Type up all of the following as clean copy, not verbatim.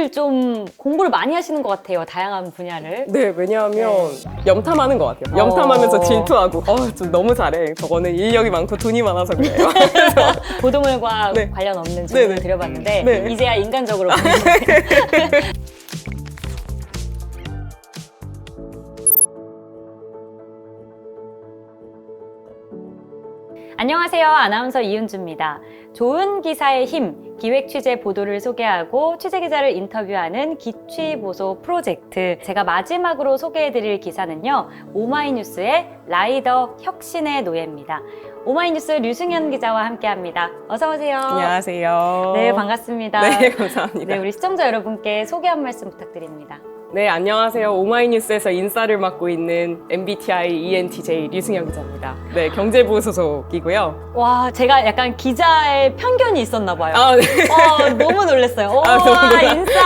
다들 좀 공부를 많이 하시는 것 같아요. 다양한 분야를. 네, 왜냐하면 염탐하는 것 같아요. 염탐하면서 질투하고 좀 너무 잘해. 저거는 인력이 많고 돈이 많아서 그래요. 보도물과 네. 관련 없는 질문을 네네. 드려봤는데 네. 이제야 인간적으로 보이는데. 안녕하세요. 아나운서 이은주입니다. 좋은 기사의 힘, 기획 취재 보도를 소개하고 취재 기자를 인터뷰하는 기취보소 프로젝트. 제가 마지막으로 소개해드릴 기사는요. 오마이뉴스의 라이더 혁신의 노예입니다. 오마이뉴스 류승현 기자와 함께합니다. 어서 오세요. 안녕하세요. 네, 반갑습니다. 네, 감사합니다. 네, 우리 시청자 여러분께 소개 한 말씀 부탁드립니다. 네, 안녕하세요. 오마이뉴스에서 인사를 맡고 있는 MBTI ENTJ 류승현 기자입니다. 네, 경제부 소속이고요. 와, 제가 약간 기자의 편견이 있었나 봐요. 아, 네. 너무 놀랐어요. 너무 놀라- 인싸.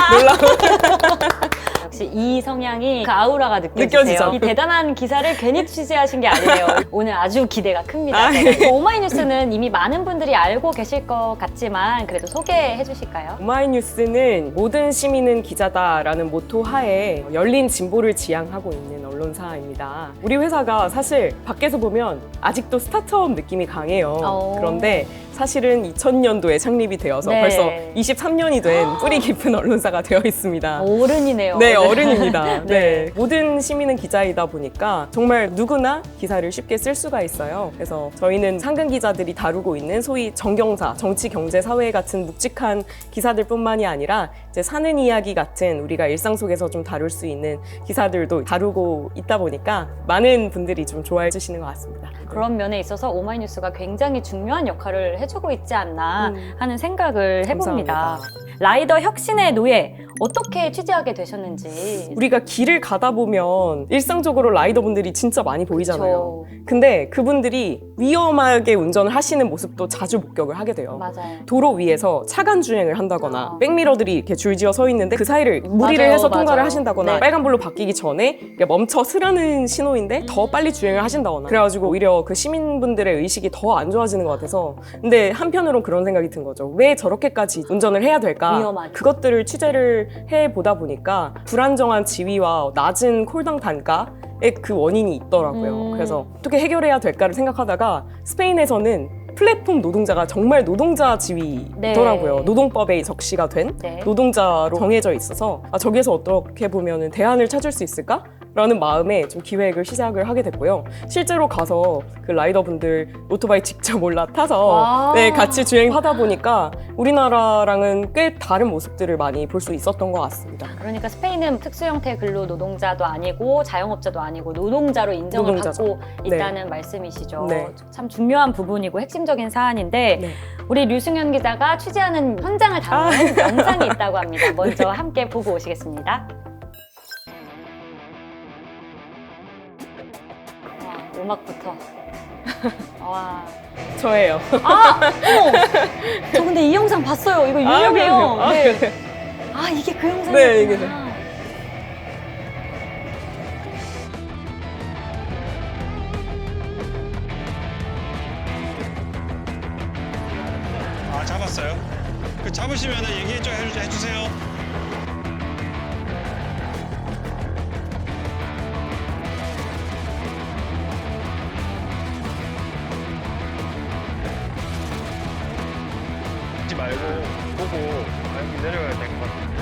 역시 이 성향이 그 아우라가 느껴지세요. 느껴지죠. 이 대단한 기사를 괜히 취재하신 게 아니에요. 오늘 아주 기대가 큽니다. 아, 네. 오마이뉴스는 이미 많은 분들이 알고 계실 것 같지만 그래도 소개해 주실까요? 오마이뉴스는 모든 시민은 기자다라는 모토 하에 열린 진보를 지향하고 있는 언론사입니다. 우리 회사가 사실 밖에서 보면 아직도 스타트업 느낌이 강해요. 그런데 사실은 2000년도에 창립이 되어서 네. 벌써 23년이 된 뿌리 깊은 언론사가 되어 있습니다. 어른이네요. 네, 어른입니다. 네. 네. 모든 시민은 기자이다 보니까 정말 누구나 기사를 쉽게 쓸 수가 있어요. 그래서 저희는 상근 기자들이 다루고 있는 소위 정경사, 정치, 경제, 사회 같은 묵직한 기사들뿐만이 아니라 이제 사는 이야기 같은 우리가 일상 속에서 좀 다룰 수 있는 기사들도 다루고 있다 보니까 많은 분들이 좀 좋아해 주시는 것 같습니다. 그런 면에 있어서 오마이뉴스가 굉장히 중요한 역할을 해주고 있지 않나 하는 생각을 해봅니다. 감사합니다. 라이더 혁신의 노예, 어떻게 취재하게 되셨는지. 우리가 길을 가다 보면 일상적으로 라이더분들이 진짜 많이 보이잖아요. 그쵸. 근데 그분들이 위험하게 운전을 하시는 모습도 자주 목격을 하게 돼요. 맞아요. 도로 위에서 차간 주행을 한다거나 백미러들이 이렇게 줄지어 서 있는데 그 사이를 무리를 맞아요, 해서 통과를 맞아요. 하신다거나 네. 빨간불로 바뀌기 전에 이렇게 멈춰 서라는 신호인데 더 빨리 주행을 하신다거나 그래가지고 오히려 그 시민분들의 의식이 더 안 좋아지는 것 같아서 근데 한편으로는 그런 생각이 든 거죠. 왜 저렇게까지 운전을 해야 될까? 위험하죠. 그것들을 취재를 해보다 보니까 불안정한 지위와 낮은 콜당 단가의 그 원인이 있더라고요. 그래서 어떻게 해결해야 될까를 생각하다가 스페인에서는 플랫폼 노동자가 정말 노동자 지위더라고요. 네. 노동법에 적시가 된 네. 노동자로 정해져 있어서 저기에서 어떻게 보면 대안을 찾을 수 있을까? 라는 마음에 좀 기획을 시작을 하게 됐고요. 실제로 가서 그 라이더분들 오토바이 직접 올라타서 와. 네, 같이 주행하다 보니까 우리나라랑은 꽤 다른 모습들을 많이 볼 수 있었던 것 같습니다. 그러니까 스페인은 특수 형태 근로 노동자도 아니고 자영업자도 아니고 노동자로 인정을 노동자죠. 받고 있다는 말씀이시죠. 네. 참 중요한 부분이고 핵심적인 사안인데 네. 우리 류승현 기자가 취재하는 현장을 담은 영상이 있다고 합니다. 먼저 함께 보고 오시겠습니다. 음악부터. 와. 저예요. 어머! 저 근데 이 영상 봤어요. 이거 유명해요. 그래요? 네. 그래. 이게 그 영상이구나. 네, 이게 잡았어요? 그 잡으시면 얘기 좀 해주세요. 하지 말고 보고 여기 내려가야 될 것 같아요.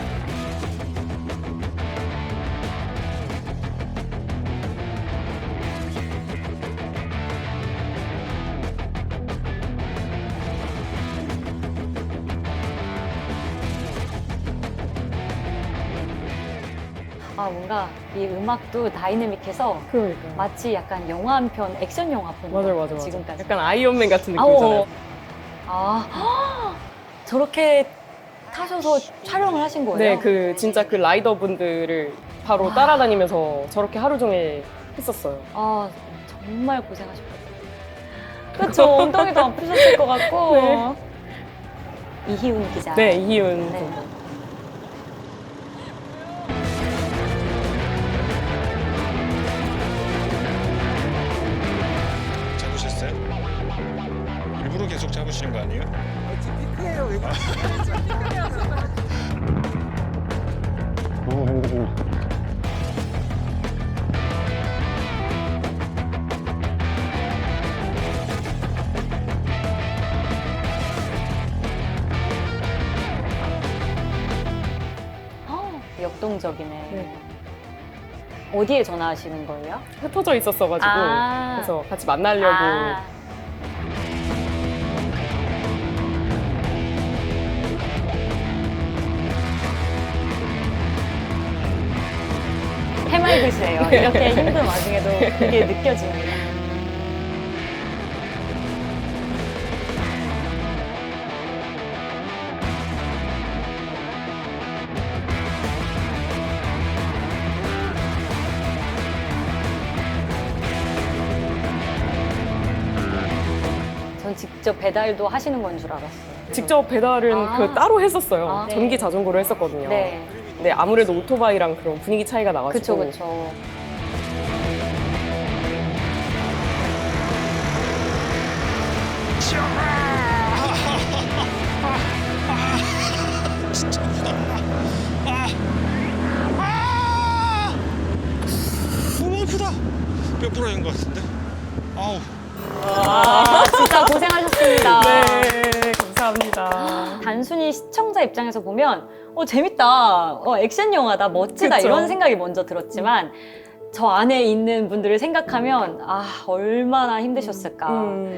뭔가 이 음악도 다이내믹해서 그러니까. 마치 약간 영화 한 편, 액션 영화 본 맞아. 지금까지. 약간 아이언맨 같은 느낌이잖아요. 저렇게 타셔서 촬영을 하신 거예요? 네, 진짜 그 라이더 분들을 바로 따라다니면서 저렇게 하루 종일 했었어요. 정말 고생하셨겠어요. 그렇죠. 엉덩이도 아프셨을 것 같고. 네. 이희훈 기자. 네, 이희훈 네. 선수. 잡으셨어요? 일부러 계속 잡으시는 거 아니에요? 피해요. 왜 역동적이네. 네. 어디에 전화하시는 거예요? 흩어져 있었어가지고 아. 그래서 같이 만나려고. 아. 해맑으시네요. 이렇게 힘든 와중에도 그게 느껴집니다. 전 직접 배달도 하시는 건 줄 알았어요. 직접 배달은 아. 그 따로 했었어요. 아, 네. 전기 자전거로 했었거든요. 네, 근데 아무래도 오토바이랑 그런 분위기 차이가 나가지고. 그쵸. 진짜 아프다. 너무 아프다. 뼈 부러진 것 같은데. 아우. 진짜 고생하셨습니다. 네, 감사합니다. 단순히 시청자 입장에서 보면 재밌다, 액션 영화다, 멋지다 그쵸. 이런 생각이 먼저 들었지만 저 안에 있는 분들을 생각하면 얼마나 힘드셨을까.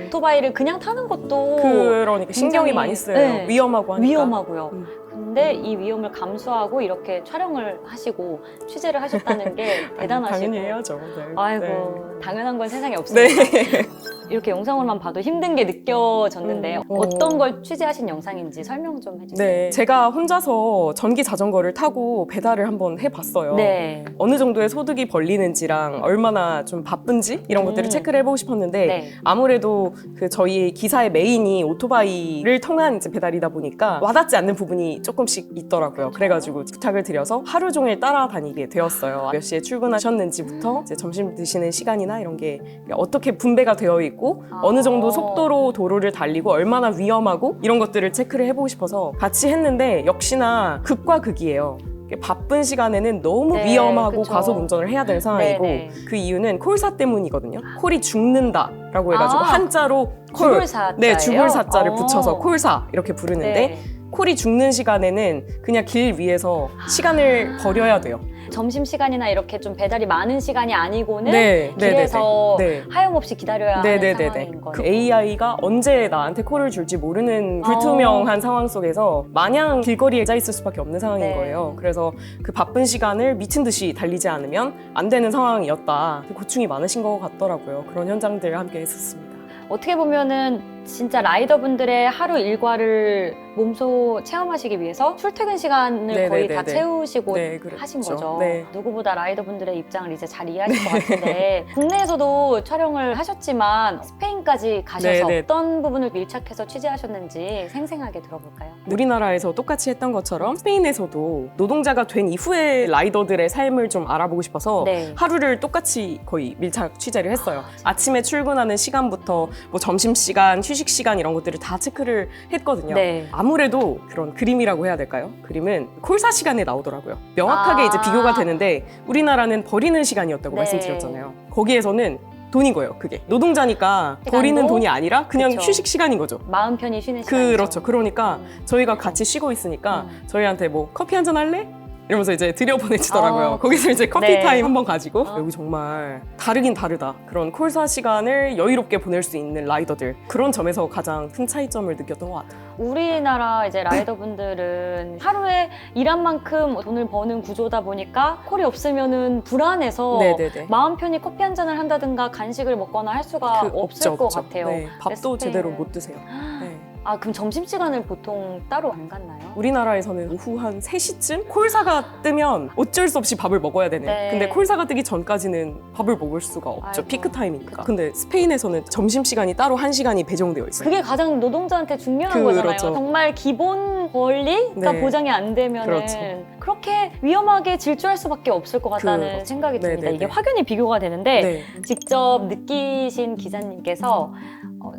오토바이를 그냥 타는 것도 그러니까 신경이 굉장히, 많이 쓰여요. 네, 위험하고 하니까. 위험하고요. 근데 이 위험을 감수하고 이렇게 촬영을 하시고 취재를 하셨다는 게 대단하시고. 당연히 해야죠. 네. 아이고, 네. 당연한 건 세상에 없습니다. 네. 이렇게 영상으로만 봐도 힘든 게 느껴졌는데 어. 어떤 걸 취재하신 영상인지 설명 좀 해주세요. 네, 제가 혼자서 전기 자전거를 타고 배달을 한번 해봤어요. 네. 어느 정도의 소득이 벌리는지랑 얼마나 좀 바쁜지 이런 것들을 체크를 해보고 싶었는데 네. 아무래도 그 저희 기사의 메인이 오토바이를 통한 이제 배달이다 보니까 와닿지 않는 부분이 조금씩 있더라고요. 그래가지고 부탁을 드려서 하루 종일 따라다니게 되었어요. 몇 시에 출근하셨는지부터 이제 점심 드시는 시간이나 이런 게 어떻게 분배가 되어 있고 어느 정도 속도로 도로를 달리고 얼마나 위험하고 이런 것들을 체크를 해보고 싶어서 같이 했는데 역시나 극과 극이에요. 바쁜 시간에는 너무 네, 위험하고 그쵸. 과속 운전을 해야 되는 상황이고 네. 그 이유는 콜사 때문이거든요. 콜이 죽는다라고 해가지고 한자로 콜, 죽을 사자예요? 네, 죽을 사자를 어. 붙여서 콜사 이렇게 부르는데 네. 콜이 죽는 시간에는 그냥 길 위에서 시간을 버려야 돼요. 점심시간이나 이렇게 좀 배달이 많은 시간이 아니고는 네, 길에서 네. 하염없이 기다려야 하는 네네네네. 상황인 거예요. 그 AI가 언제 나한테 콜을 줄지 모르는 불투명한 상황 속에서 마냥 길거리에 짜 있을 수밖에 없는 상황인 네. 거예요. 그래서 그 바쁜 시간을 미친 듯이 달리지 않으면 안 되는 상황이었다. 고충이 많으신 것 같더라고요. 그런 현장들 함께 했었습니다. 어떻게 보면은 진짜 라이더분들의 하루 일과를 몸소 체험하시기 위해서 출퇴근 시간을 거의 다 네네네네. 채우시고 네, 그렇죠. 하신 거죠. 네. 누구보다 라이더분들의 입장을 이제 잘 이해하실 것 같은데 국내에서도 촬영을 하셨지만 스페인까지 가셔서 네네. 어떤 부분을 밀착해서 취재하셨는지 생생하게 들어볼까요? 우리나라에서 똑같이 했던 것처럼 스페인에서도 노동자가 된 이후의 라이더들의 삶을 좀 알아보고 싶어서 네. 하루를 똑같이 거의 밀착 취재를 했어요. 아침에 출근하는 시간부터 뭐 점심시간, 휴식시간 이런 것들을 다 체크를 했거든요. 네. 아무래도 그런 그림이라고 해야 될까요? 그림은 콜사 시간에 나오더라고요. 명확하게 아. 이제 비교가 되는데 우리나라는 버리는 시간이었다고 네. 말씀드렸잖아요. 거기에서는 돈인 거예요, 그게. 노동자니까 버리는 시간도? 돈이 아니라 그냥 그쵸. 휴식 시간인 거죠. 마음 편히 쉬는 시간이죠. 그렇죠. 그러니까 저희가 같이 쉬고 있으니까 저희한테 뭐 커피 한잔 할래? 이러면서 이제 들여보내주더라고요. 거기서 이제 커피 네. 타임 한번 가지고 여기 정말 다르긴 다르다. 그런 콜사 시간을 여유롭게 보낼 수 있는 라이더들 그런 점에서 가장 큰 차이점을 느꼈던 것 같아요. 우리나라 이제 라이더분들은 하루에 일한 만큼 돈을 버는 구조다 보니까 콜이 없으면은 불안해서 네네네. 마음 편히 커피 한 잔을 한다든가 간식을 먹거나 할 수가 없을 것 같아요. 네, 밥도 스페인은. 제대로 못 드세요. 네. 아, 그럼 점심시간을 보통 따로 안 갔나요? 우리나라에서는 오후 한 3시쯤 콜사가 뜨면 어쩔 수 없이 밥을 먹어야 되는. 네. 근데 콜사가 뜨기 전까지는 밥을 먹을 수가 없죠. 아이고. 피크 타임이니까. 근데 스페인에서는 점심시간이 따로 1시간이 배정되어 있어요. 그게 가장 노동자한테 중요한 그렇죠. 거잖아요. 정말 기본 권리가 네. 보장이 안 되면은 그렇죠. 그렇게 위험하게 질주할 수밖에 없을 것 같다는 그렇죠. 생각이 듭니다. 네네네. 이게 확연히 비교가 되는데 네. 직접 느끼신 기자님께서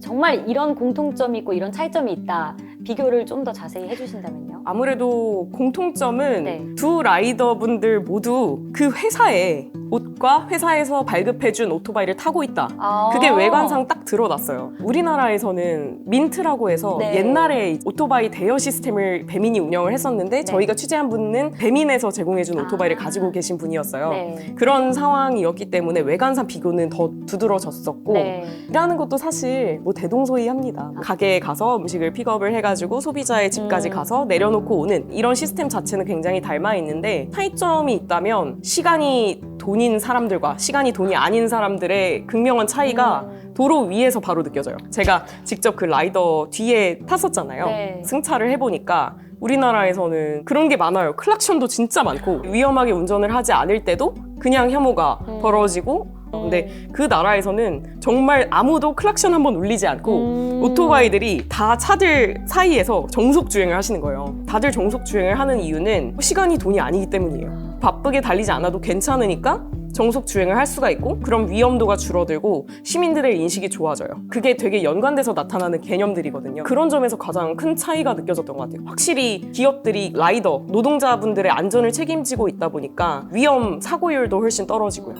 정말 이런 공통점이 있고 이런 차이점이 있다. 비교를 좀 더 자세히 해주신다면요? 아무래도 공통점은 네. 두 라이더분들 모두 그 회사에 옷과 회사에서 발급해준 오토바이를 타고 있다. 그게 외관상 딱 드러났어요. 우리나라에서는 민트라고 해서 네. 옛날에 오토바이 대여 시스템을 배민이 운영을 했었는데 저희가 취재한 분은 배민에서 제공해준 오토바이를 가지고 계신 분이었어요. 네. 그런 상황이었기 때문에 외관상 비교는 더 두드러졌었고 네. 일하는 것도 사실 뭐 대동소이합니다. 가게에 가서 음식을 픽업을 해가지고 소비자의 집까지 가서 내려놓고 오는 이런 시스템 자체는 굉장히 닮아 있는데 차이점이 있다면 시간이 돈인 사람들과 시간이 돈이 아닌 사람들의 극명한 차이가 도로 위에서 바로 느껴져요. 제가 직접 그 라이더 뒤에 탔었잖아요. 네. 승차를 해보니까 우리나라에서는 그런 게 많아요. 클락션도 진짜 많고 위험하게 운전을 하지 않을 때도 그냥 혐오가 벌어지고 근데 그 나라에서는 정말 아무도 클락션 한번 울리지 않고 오토바이들이 다 차들 사이에서 정속 주행을 하시는 거예요. 다들 정속 주행을 하는 이유는 시간이 돈이 아니기 때문이에요. 바쁘게 달리지 않아도 괜찮으니까 정속 주행을 할 수가 있고 그럼 위험도가 줄어들고 시민들의 인식이 좋아져요. 그게 되게 연관돼서 나타나는 개념들이거든요. 그런 점에서 가장 큰 차이가 느껴졌던 것 같아요. 확실히 기업들이 라이더, 노동자분들의 안전을 책임지고 있다 보니까 위험, 사고율도 훨씬 떨어지고요.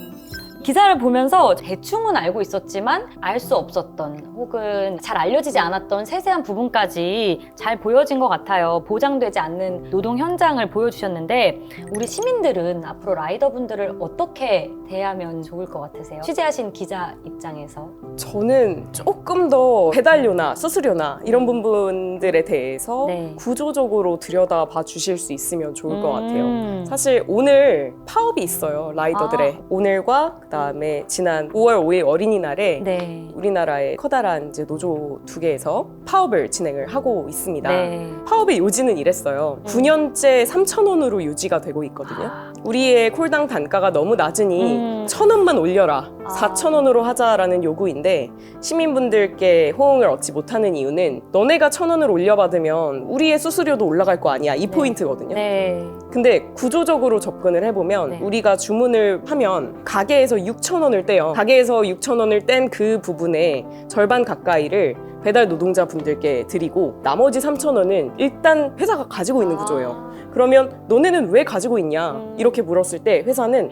기사를 보면서 대충은 알고 있었지만 알 수 없었던 혹은 잘 알려지지 않았던 세세한 부분까지 잘 보여진 것 같아요. 보장되지 않는 노동 현장을 보여주셨는데 우리 시민들은 앞으로 라이더분들을 어떻게 대하면 좋을 것 같으세요? 취재하신 기자 입장에서. 저는 조금 더 배달료나 수수료나 이런 부분들에 대해서 네. 구조적으로 들여다봐 주실 수 있으면 좋을 것 같아요. 사실 오늘 파업이 있어요, 라이더들의. 오늘과 그다음에 지난 5월 5일 어린이날에 네. 우리나라의 커다란 이제 노조 두 개에서 파업을 진행을 하고 있습니다. 네. 파업의 요지는 이랬어요. 9년째 3,000원으로 유지가 되고 있거든요. 우리의 콜당 단가가 너무 낮으니 1,000원만 올려라. 4,000원으로 하자라는 요구인데 시민분들께 호응을 얻지 못하는 이유는 너네가 1,000원을 올려받으면 우리의 수수료도 올라갈 거 아니야. 이 포인트거든요. 네. 근데 구조적으로 접근을 해보면 네. 우리가 주문을 하면 가게에서 6,000원을 떼요. 가게에서 6,000원을 뗀 그 부분의 절반 가까이를 배달 노동자분들께 드리고 나머지 3,000원은 일단 회사가 가지고 있는 구조예요. 그러면 너네는 왜 가지고 있냐? 이렇게 물었을 때 회사는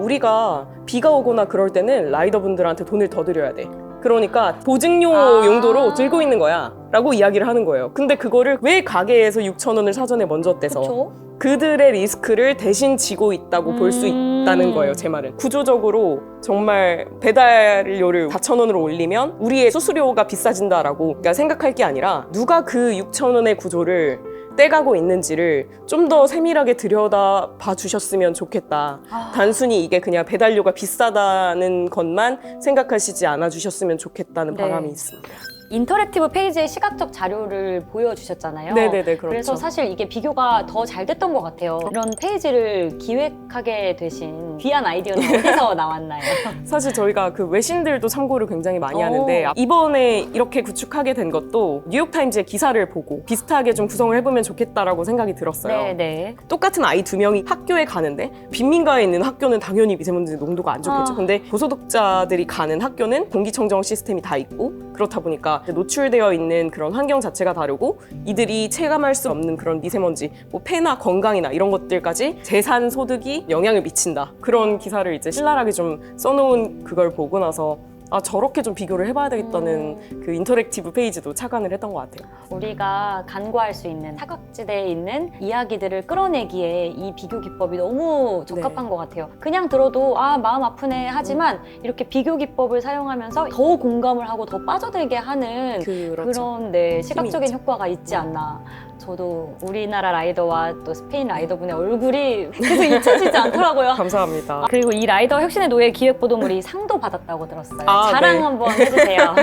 우리가 비가 오거나 그럴 때는 라이더분들한테 돈을 더 드려야 돼. 그러니까 보증료 용도로 들고 있는 거야 라고 이야기를 하는 거예요. 근데 그거를 왜 가게에서 6,000원을 사전에 먼저 떼서 그쵸? 그들의 리스크를 대신 지고 있다고 볼 수 있다는 거예요. 제 말은 구조적으로 정말 배달료를 4,000원으로 올리면 우리의 수수료가 비싸진다라고 그러니까 생각할 게 아니라 누가 그 6,000원의 구조를 떼가고 있는지를 좀 더 세밀하게 들여다봐 주셨으면 좋겠다. 단순히 이게 그냥 배달료가 비싸다는 것만 생각하시지 않아 주셨으면 좋겠다는 네. 바람이 있습니다. 인터랙티브 페이지에 시각적 자료를 보여주셨잖아요. 네네네, 그렇죠. 그래서 사실 이게 비교가 더 잘 됐던 것 같아요. 이런 페이지를 기획하게 되신 귀한 아이디어는 어디서 나왔나요? 사실 저희가 그 외신들도 참고를 굉장히 많이 하는데 이번에 이렇게 구축하게 된 것도 뉴욕타임즈의 기사를 보고 비슷하게 좀 구성을 해보면 좋겠다라고 생각이 들었어요. 네네. 똑같은 아이 두 명이 학교에 가는데 빈민가에 있는 학교는 당연히 미세먼지 농도가 안 좋겠죠. 근데 고소득자들이 가는 학교는 공기청정 시스템이 다 있고 그렇다 보니까 노출되어 있는 그런 환경 자체가 다르고 이들이 체감할 수 없는 그런 미세먼지, 뭐 폐나 건강이나 이런 것들까지 재산 소득이 영향을 미친다. 그런 기사를 이제 신랄하게 좀 써놓은 그걸 보고 나서 저렇게 좀 비교를 해봐야 되겠다는 그 인터랙티브 페이지도 착안을 했던 것 같아요. 우리가 간과할 수 있는 사각지대에 있는 이야기들을 끌어내기에 이 비교 기법이 너무 적합한 것 같아요. 그냥 들어도 마음 아프네 하지만 이렇게 비교 기법을 사용하면서 더 공감을 하고 더 빠져들게 하는 그렇죠. 그런 시각적인 효과가 있지 않나. 저도 우리나라 라이더와 또 스페인 라이더분의 얼굴이 계속 잊혀지지 않더라고요. 감사합니다. 그리고 이 라이더 혁신의 노예 기획보도물이 상도 받았다고 들었어요. 자랑 네. 한번 해주세요.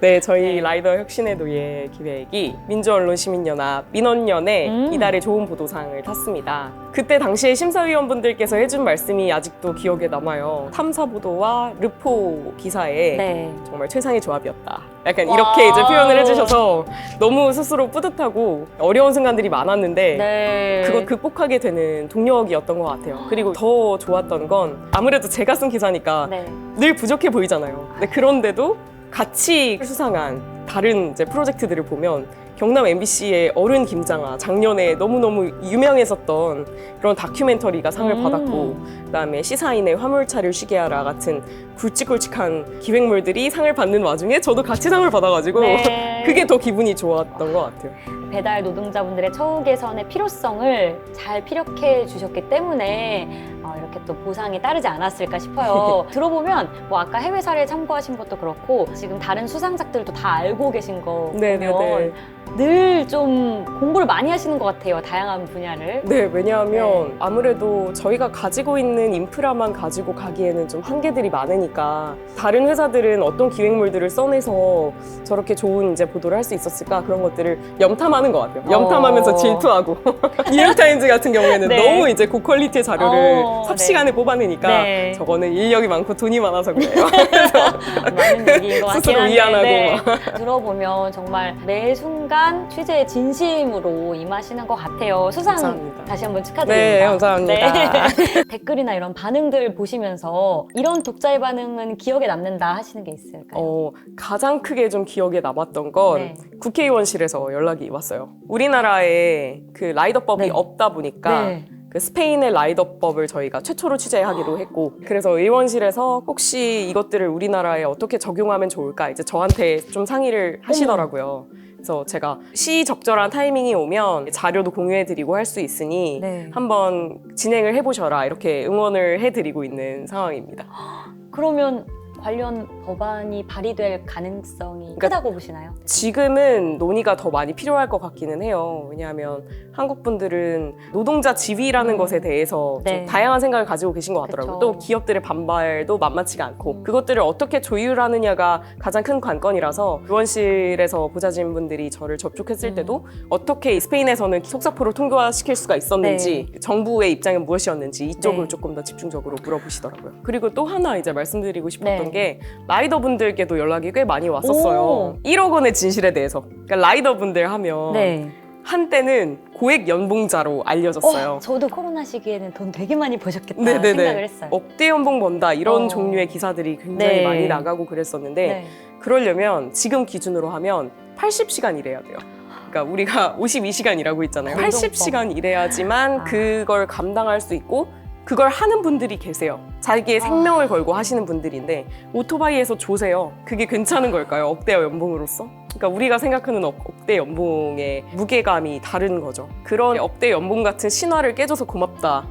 네, 저희 라이더 혁신의 노예 기획이 민주언론시민연합 민언연에 이달의 좋은 보도상을 탔습니다. 그때 당시에 심사위원분들께서 해준 말씀이 아직도 기억에 남아요. 탐사보도와 르포 기사에 네. 정말 최상의 조합이었다. 약간 이렇게 이제 표현을 해주셔서 너무 스스로 뿌듯하고 어려운 순간들이 많았는데 네. 그걸 극복하게 되는 동력이었던 것 같아요. 그리고 더 좋았던 건 아무래도 제가 쓴 기사니까 네. 늘 부족해 보이잖아요. 근데 그런데도 같이 수상한 다른 이제 프로젝트들을 보면 경남 MBC의 어른 김장아 작년에 너무너무 유명했었던 그런 다큐멘터리가 상을 받았고 그다음에 시사인의 화물차를 쉬게 하라 같은 굵직굵직한 기획물들이 상을 받는 와중에 저도 같이 상을 받아가지고 네. 그게 더 기분이 좋았던 것 같아요. 배달 노동자분들의 처우 개선의 필요성을 잘 피력해 주셨기 때문에 이렇게 또 보상이 따르지 않았을까 싶어요. 들어보면 뭐 아까 해외 사례에 참고하신 것도 그렇고 지금 다른 수상작들도 다 알고 계신 거 네네네. 보면 늘 좀 공부를 많이 하시는 것 같아요. 다양한 분야를. 네, 왜냐하면 네. 아무래도 저희가 가지고 있는 인프라만 가지고 가기에는 좀 한계들이 많으니까 다른 회사들은 어떤 기획물들을 써내서 저렇게 좋은 이제 보도를 할 수 있었을까 그런 것들을 염탐하는 것 같아요. 염탐하면서 질투하고 뉴욕타임즈 같은 경우에는 네. 너무 이제 고퀄리티의 자료를 삽시간에 뽑아내니까 네. 저거는 인력이 많고 돈이 많아서 그래요. 많은 얘기인 것 같긴 스스로 한데 위안하고 네. 들어보면 정말 매 순간 취재에 진심으로 임하시는 것 같아요. 수상 감사합니다. 다시 한번 축하드립니다. 네, 감사합니다. 네. 댓글이나 이런 반응들 보시면서 이런 독자의 반응은 기억에 남는다 하시는 게 있을까요? 가장 크게 좀 기억에 남았던 건 네. 국회의원실에서 연락이 왔어요. 우리나라에 그 라이더법이 네. 없다 보니까 네. 그 스페인의 라이더법을 저희가 최초로 취재하기도 했고 그래서 의원실에서 혹시 이것들을 우리나라에 어떻게 적용하면 좋을까 이제 저한테 좀 상의를 하시더라고요. 그래서 제가 시적절한 타이밍이 오면 자료도 공유해드리고 할 수 있으니 네. 한번 진행을 해보셔라 이렇게 응원을 해드리고 있는 상황입니다. 그러면 관련 법안이 발의될 가능성이 크다고 보시나요? 지금은 논의가 더 많이 필요할 것 같기는 해요. 왜냐하면 한국 분들은 노동자 지위라는 것에 대해서 네. 좀 다양한 생각을 가지고 계신 것 같더라고요. 그쵸. 또 기업들의 반발도 만만치가 않고 그것들을 어떻게 조율하느냐가 가장 큰 관건이라서 의원실에서 보좌진 분들이 저를 접촉했을 때도 어떻게 스페인에서는 속사포를 통과시킬 수가 있었는지 정부의 입장은 무엇이었는지 이쪽을 네. 조금 더 집중적으로 물어보시더라고요. 그리고 또 하나 이제 말씀드리고 싶었던 네. 게 라이더분들께도 연락이 꽤 많이 왔었어요. 오. 1억 원의 진실에 대해서. 그러니까 라이더분들 하면 네. 한때는 고액 연봉자로 알려졌어요. 저도 코로나 시기에는 돈 되게 많이 버셨겠다 네네네. 생각을 했어요. 억대 연봉 번다 이런 어. 종류의 기사들이 굉장히 네. 많이 나가고 그랬었는데 네. 그러려면 지금 기준으로 하면 80시간 일해야 돼요. 그러니까 우리가 52시간 일하고 있잖아요. 공동법. 80시간 일해야지만 아. 그걸 감당할 수 있고 그걸 하는 분들이 계세요. 자기의 생명을 걸고 하시는 분들인데 오토바이에서 조세요. 그게 괜찮은 걸까요? 억대 연봉으로서? 그러니까 우리가 생각하는 억대 연봉의 무게감이 다른 거죠. 그런 억대 연봉 같은 신화를 깨줘서 고맙다.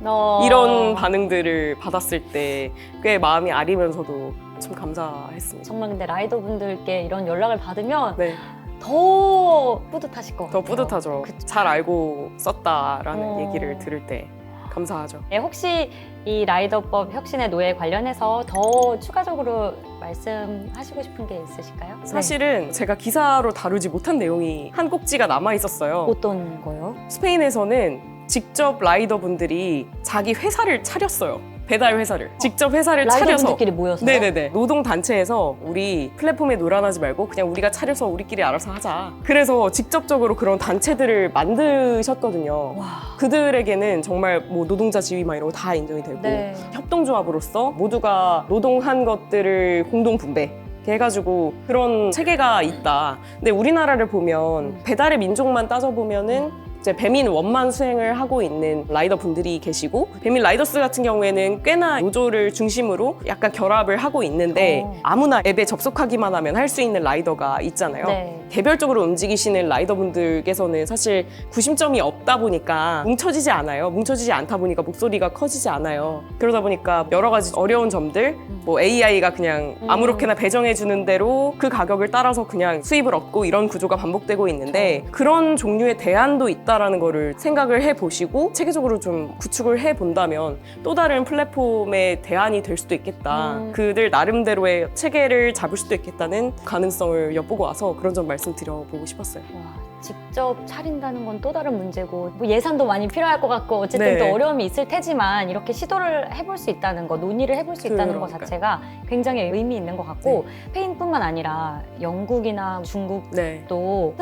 이런 반응들을 받았을 때 꽤 마음이 아리면서도 좀 감사했습니다. 정말 근데 라이더 분들께 이런 연락을 받으면 네, 더 뿌듯하실 것 더 같아요. 뿌듯하죠. 그쵸. 잘 알고 썼다라는 어. 얘기를 들을 때 감사하죠. 네, 혹시 이 라이더법 혁신의 노예 관련해서 더 추가적으로 말씀하시고 싶은 게 있으실까요? 사실은 제가 기사로 다루지 못한 내용이 한 꼭지가 남아 있었어요. 어떤 거요? 스페인에서는 직접 라이더 분들이 자기 회사를 차렸어요. 배달 회사를. 직접 회사를 라이더 차려서. 분들끼리 모여서 네네네. 노동단체에서 우리 플랫폼에 놀아나지 말고 그냥 우리가 차려서 우리끼리 알아서 하자. 그래서 직접적으로 그런 단체들을 만드셨거든요. 와. 그들에게는 정말 뭐 노동자 지위 막 이런 거 다 인정이 되고 네. 협동조합으로서 모두가 노동한 것들을 공동 분배 해가지고 그런 체계가 있다. 근데 우리나라를 보면 배달의 민족만 따져보면은 이제 배민 원만 수행을 하고 있는 라이더 분들이 계시고 배민 라이더스 같은 경우에는 꽤나 노조를 중심으로 약간 결합을 하고 있는데 아무나 앱에 접속하기만 하면 할 수 있는 라이더가 있잖아요. 네. 개별적으로 움직이시는 라이더분들께서는 사실 구심점이 없다 보니까 뭉쳐지지 않아요. 뭉쳐지지 않다 보니까 목소리가 커지지 않아요. 그러다 보니까 여러 가지 어려운 점들, 뭐 AI가 그냥 아무렇게나 배정해주는 대로 그 가격을 따라서 그냥 수입을 얻고 이런 구조가 반복되고 있는데 그런 종류의 대안도 있다라는 거를 생각을 해보시고 체계적으로 좀 구축을 해본다면 또 다른 플랫폼의 대안이 될 수도 있겠다. 그들 나름대로의 체계를 잡을 수도 있겠다는 가능성을 엿보고 와서 그런 점 말씀드려보고 싶었어요. 와, 직접 차린다는 건 또 다른 문제고 뭐 예산도 많이 필요할 것 같고 어쨌든 네. 또 어려움이 있을 테지만 이렇게 시도를 해볼 수 있다는 거, 논의를 해볼 수 있다는 것 그러니까요. 자체가 굉장히 의미 있는 것 같고 스페인뿐만 아니라 영국이나 중국도 네.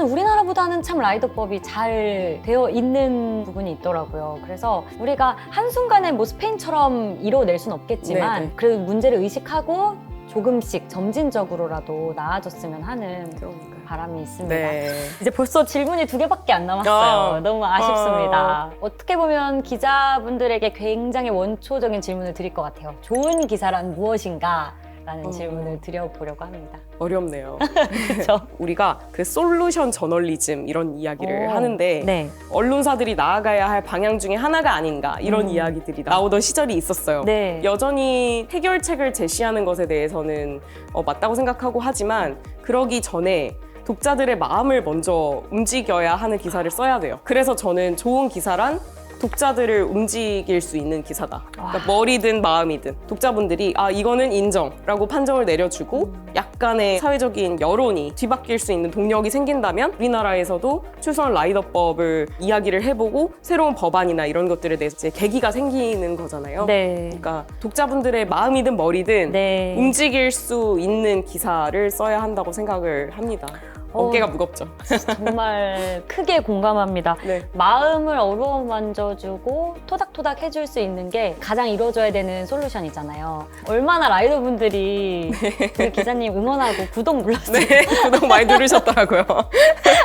우리나라보다는 참 라이더법이 잘 되어 있는 부분이 있더라고요. 그래서 우리가 한순간에 뭐 스페인처럼 이뤄낼 수는 없겠지만 네, 네. 그 문제를 의식하고 조금씩 점진적으로라도 나아졌으면 하는 그러니까요. 바람이 있습니다. 네. 이제 벌써 질문이 2개밖에 안 남았어요. 너무 아쉽습니다. 어떻게 보면 기자분들에게 굉장히 원초적인 질문을 드릴 것 같아요. 좋은 기사란 무엇인가? 라는 질문을 드려보려고 합니다. 어렵네요. 그렇죠? 우리가 그 솔루션 저널리즘 이런 이야기를 오, 하는데 네. 언론사들이 나아가야 할 방향 중에 하나가 아닌가 이런 이야기들이 나오던 시절이 있었어요. 네. 여전히 해결책을 제시하는 것에 대해서는 맞다고 생각하고 하지만 그러기 전에 독자들의 마음을 먼저 움직여야 하는 기사를 써야 돼요. 그래서 저는 좋은 기사란 독자들을 움직일 수 있는 기사다. 그러니까 머리든 마음이든 독자분들이 아 이거는 인정라고 판정을 내려주고 약간의 사회적인 여론이 뒤바뀔 수 있는 동력이 생긴다면 우리나라에서도 최소한 라이더법을 이야기를 해보고 새로운 법안이나 이런 것들에 대해서 이제 계기가 생기는 거잖아요. 네. 그러니까 독자분들의 마음이든 머리든 네. 움직일 수 있는 기사를 써야 한다고 생각을 합니다. 어깨가 무겁죠. 정말 크게 공감합니다. 네. 마음을 어루만져주고 토닥토닥 해줄 수 있는 게 가장 이루어져야 되는 솔루션이잖아요. 얼마나 라이더분들이 그 기자님 응원하고 구독 눌렀어요. 네, 구독 많이 누르셨더라고요.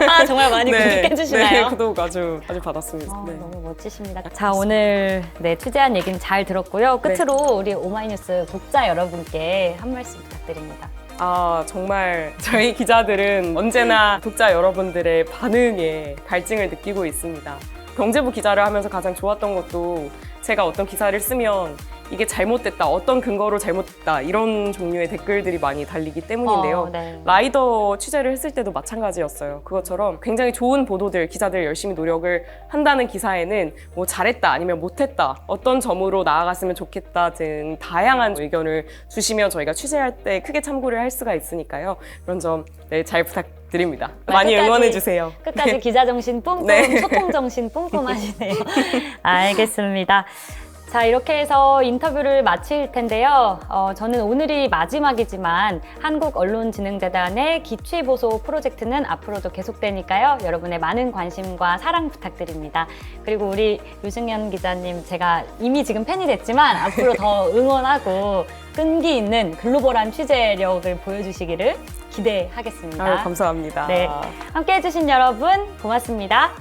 아, 정말 많이 네, 구독해주시나요? 네, 구독 아주 받았습니다. 네. 너무 멋지십니다. 자, 오늘 취재한 얘기는 잘 들었고요. 끝으로 우리 오마이뉴스 독자 여러분께 한 말씀 부탁드립니다. 아, 정말 저희 기자들은 언제나 독자 여러분들의 반응에 갈증을 느끼고 있습니다. 경제부 기자를 하면서 가장 좋았던 것도 제가 어떤 기사를 쓰면 이게 잘못됐다, 어떤 근거로 잘못됐다 이런 종류의 댓글들이 많이 달리기 때문인데요. 네. 라이더 취재를 했을 때도 마찬가지였어요. 그것처럼 굉장히 좋은 보도들, 기자들 열심히 노력을 한다는 기사에는 뭐 잘했다 아니면 못했다, 어떤 점으로 나아갔으면 좋겠다 등 다양한 의견을 주시면 저희가 취재할 때 크게 참고를 할 수가 있으니까요. 그런 점 잘 부탁드립니다. 많이 끝까지, 응원해주세요. 끝까지 기자 정신 뿜뿜, 네. 소통 정신 뿜뿜하시네요. 알겠습니다. 자, 이렇게 해서 인터뷰를 마칠 텐데요. 저는 오늘이 마지막이지만 한국언론진흥재단의 기취보소 프로젝트는 앞으로도 계속되니까요. 여러분의 많은 관심과 사랑 부탁드립니다. 그리고 우리 류승현 기자님, 제가 이미 지금 팬이 됐지만 앞으로 더 응원하고 끈기 있는 글로벌한 취재력을 보여주시기를 기대하겠습니다. 아유, 감사합니다. 네, 함께해 주신 여러분 고맙습니다.